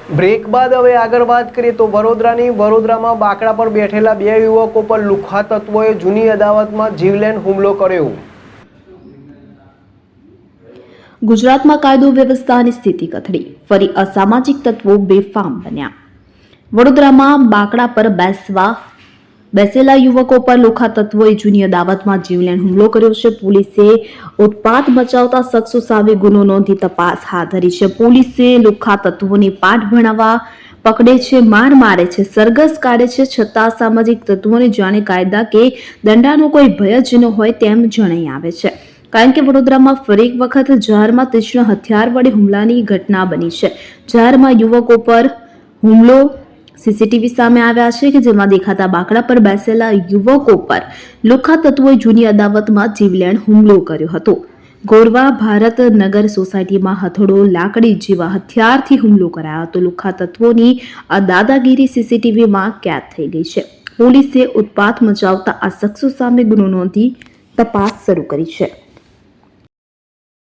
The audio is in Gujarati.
બ્રેક બાદ હવે આગળ વાત કરીએ તો વડોદરામાં બાકડા પર બેઠેલા બે યુવકો પર લુખ્ખા તત્વોએ જૂની અદાવતમાં જીવલેણ હુમલો કર્યો। ગુજરાતમાં કાયદો વ્યવસ્થાની સ્થિતિ કથળી, ફરી અસામાજિક તત્વો બેફામ બન્યા। વડોદરામાં બાકડા પર બેસેલા યુવકો પર લુખ્ખા તત્વોએ જૂની અદાવતમાં જીવલેણ હુમલો કર્યો છે। પોલીસે ઉત્પાત મચાવતા શખ્સો સામે ગુનો નોંધી તપાસ હાથ ધરી છે। પોલીસે લુખ્ખા તત્વોને પાઠ ભણાવવા પકડે છે, માર મારે છે, સરઘસ કાઢે છે, છતાં સામાજિક તત્વોને જાણે કાયદા કે દંડાનો કોઈ ભય જ ન હોય તેમ જણાઈ આવે છે। કારણ કે વડોદરામાં ફરી એક વખત જાહેરમાં તીક્ષ્ણ હથિયાર વડે હુમલાની ઘટના બની છે। જાહેરમાં યુવકો પર હુમલો સીસીટીવી સામે આવ્યા છે કે જેમાં દેખાતા બાકડા પર બેસેલા યુવકો પર લુખ્ખા તત્વોએ જૂની અદાવતમાં જીવલેણ હુમલો કર્યો હતો। ગોરવા ભારત નગર સોસાયટીમાં હથોડો, લાકડી જેવા હથિયારથી હુમલો કરાયો હતો। લુખ્ખા તત્વોની આ દાદાગીરી સીસીટીવીમાં કેદ થઈ ગઈ છે। પોલીસે ઉત્પાત મચાવતા આ શખ્સો સામે ગુનો નોંધી તપાસ શરૂ કરી છે।